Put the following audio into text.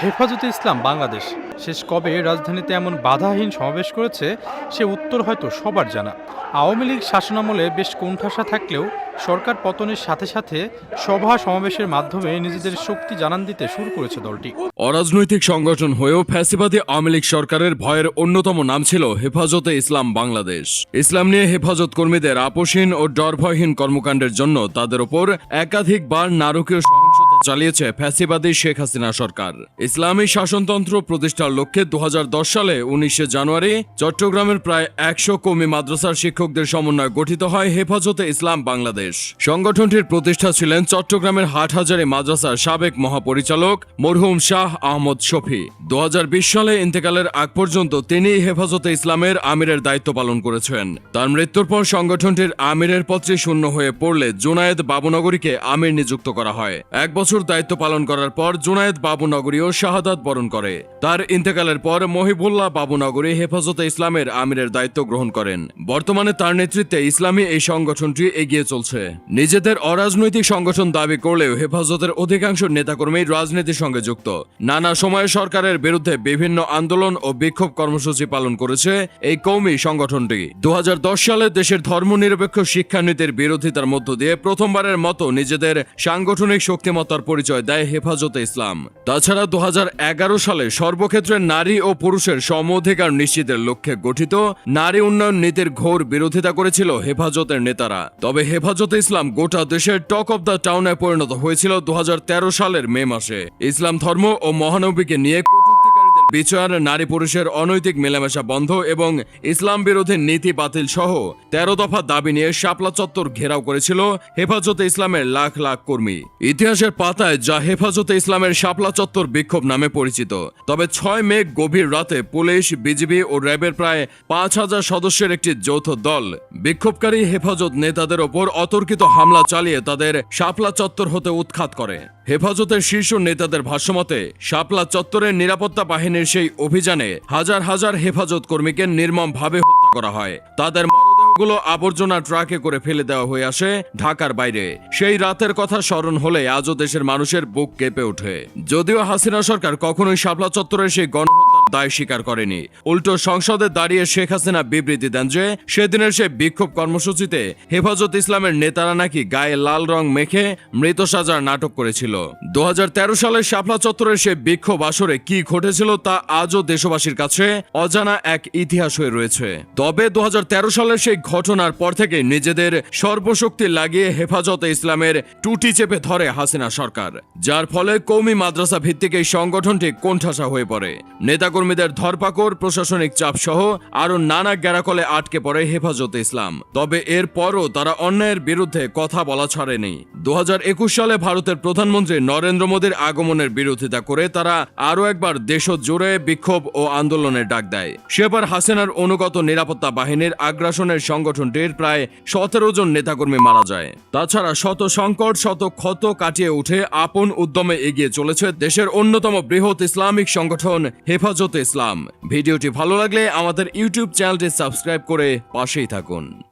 হেফাজতে ইসলাম বাংলাদেশ শেষ কবে রাজধানীতে এমন বাধাহীন সমাবেশ করেছে সে উত্তর হয়তো সবার জানা। আওয়ামী লীগ শাসনামলে বেশ কোণঠাসা থাকলেও সরকার পতনের সাথে সাথে সভা সমাবেশের মাধ্যমে নিজেদের শক্তি জানান দিতে শুরু করেছে দলটি। অরাজনৈতিক সংগঠন হয়েও ফ্যাসিবাদী আওয়ামী লীগ সরকারের ভয়ের অন্যতম নাম ছিল হেফাজতে ইসলাম বাংলাদেশ। ইসলাম নিয়ে হেফাজত কর্মীদের আপোষহীন ও ডরভয়হীন কর্মকাণ্ডের জন্য তাদের ওপর একাধিকবার নারকীয় সহিংসতা চালিয়েছে ফ্যাসিবাদী শেখ হাসিনা সরকার। ইসলামী শাসনতন্ত্র প্রতিষ্ঠার লক্ষ্যে 2010 সালে 19 জানুয়ারি চট্টগ্রামের প্রায় 100 কওমি মাদ্রাসার শিক্ষকদের সমন্বয়ে গঠিত হয় হেফাজতে ইসলাম বাংলাদেশ। সংগঠনটির প্রতিষ্ঠা ছিলেন চট্টগ্রামের হাটহাজারী মাদ্রাসার সাবেক মহাপরিচালক মরহুম শাহ আহমদ শফি। 2020 সালে ইন্তেকালের আগ পর্যন্ত তিনি হেফাজতে ইসলামের আমিরের দায়িত্ব পালন করেছেন। তার মৃত্যুর পর সংগঠনটির আমিরের পদটি শূন্য হয়ে পড়লে জুনায়েদ বাবুনগরীকে আমির নিযুক্ত করা হয়। 1 বছর দায়িত্ব পালন করার পর জুনায়েদ বাবুনগরীও শাহাদাত বরণ করে। তার ইন্তেকালের পর মহিবুল্লাহ বাবুনগরী হেফাজতে ইসলামের আমিরের দায়িত্ব গ্রহণ করেন। বর্তমানে তার নেতৃত্বে ইসলামী এই সংগঠনটি এগিয়ে চলছে। নিজেদের অরাজনৈতিক সংগঠন দাবি করলেও হেফাজতের অধিকাংশ নেতাকর্মী রাজনীতির সঙ্গে যুক্ত। নানা সময়ে সরকারের বিরুদ্ধে বিভিন্ন আন্দোলন ও বিক্ষোভ কর্মসূচি পালন করেছে এই কওমি সংগঠনটি। 2010 সালে দেশের ধর্মনিরপেক্ষ শিক্ষানীতির বিরোধিতার মধ্য দিয়ে প্রথমবারের মতো নিজেদের সাংগঠনিক শক্তিমত্তার পরিচয় দেয় হেফাজতে ইসলাম। তাছাড়া 2011 সালে সর্বক্ষেত্রে নারী ও পুরুষের সম অধিকার নিশ্চিতের লক্ষ্যে গঠিত নারী উন্নয়ন নীতির ঘোর বিরোধিতা করেছিল হেফাজতের নেতারা। তবে হেফাজতে ইসলাম গোটা দেশের টক অব দ্য টাউনে পরিণত হয়েছিল 2013 সালের মে মাসে। ইসলাম ধর্ম ও মহানবীকে নিয়ে কটূক্তিকারীদের বিচার, নারী পুরুষের অনৈতিক মেলামেশা বন্ধ এবং ইসলাম বিরোধী নীতি বাতিল সহ 13 দফা দাবি নিয়ে শাপলা চত্বর ঘেরাও করেছিল হেফাজতে ইসলামের লাখ লাখ কর্মী। ইতিহাসের পাতায় যা হেফাজতে ইসলামের শাপলা চত্বর বিক্ষোভ নামে পরিচিত। তবে 6 মে গভীর রাতে পুলিশ, বিজিবি ও র্যাবের প্রায় 5000 সদস্যের একটি যৌথ দল বিক্ষোভকারী হেফাজত নেতাদের ওপর অতর্কিত হামলা চালিয়ে তাদের শাপলা চত্বর হতে উৎখাত করে। হেফাজতের শীর্ষ নেতাদের ভাষ্যমতে শাপলা চত্বরের নিরাপত্তা বাহিনীর সেই অভিযানে হাজার হাজার হেফাজত কর্মীকে নির্মমভাবে হত্যা করা হয়। তাদের মরদেহগুলো আবর্জনা ট্রাকে করে ফেলে দেওয়া হয়ে আসে ঢাকার বাইরে। সেই রাতের কথা স্মরণ হলে আজও দেশের মানুষের বুক কেঁপে ওঠে। যদিও হাসিনা সরকার কখনোই শাপলা চত্বরের সেই গণহত্যার দায় স্বীকার করেনি। উল্টো সংসদে দাঁড়িয়ে শেখ হাসিনা বিবৃতি দেন যে সেদিনের সেই বিক্ষোভ কর্মসূচিতে হেফাজত ইসলামের নেতারা নাকি গায়ে লাল রং মেখে মৃত সাজার নাটক করেছিল। 2013 সালে শাপলা চত্বরের সেই বিক্ষোভ আসরে কি ঘটেছিল তা আজও দেশবাসীর কাছে অজানা এক ইতিহাস হয়ে রয়েছে। তবে 2013 সালের সেই ঘটনার পর থেকে নিজেদের সর্বশক্তি লাগিয়ে হেফাজতে ইসলামের টুটি চেপে ধরে হাসিনা সরকার, যার ফলে কওমি মাদ্রাসা ভিত্তিক এই সংগঠনটি কোণঠাসা হয়ে পড়ে। নেতাকর্মীদের ধরপাকড়, প্রশাসনিক চাপ সহ আরো নানা গ্যারাকলে আটকে পড়ে হেফাজতে ইসলাম। তবে এরপরও তারা অন্যায়ের বিরুদ্ধে কথা বলা ছাড়েনি। 2021 সালে ভারতের প্রধানমন্ত্রী নরেন্দ্র মোদীর আগমনের বিরোধিতা করে তারা আরও একবার দেশ জুড়ে বিক্ষোভ ও আন্দোলনের ডাক দেয়। সেবার হাসিনার অনুগত নিরাপত্তা বাহিনীর আগ্রাসনের সংগঠনটির প্রায় 17 জন নেতাকর্মী মারা যায়। তাছাড়া শত সংকট, শত ক্ষত কাটিয়ে উঠে আপন উদ্যমে এগিয়ে চলেছে দেশের অন্যতম বৃহৎ ইসলামিক সংগঠন হেফাজতে ইসলাম। ভিডিওটি ভালো লাগলে আমাদের ইউটিউব চ্যানেলটি সাবস্ক্রাইব করে পাশেই থাকুন।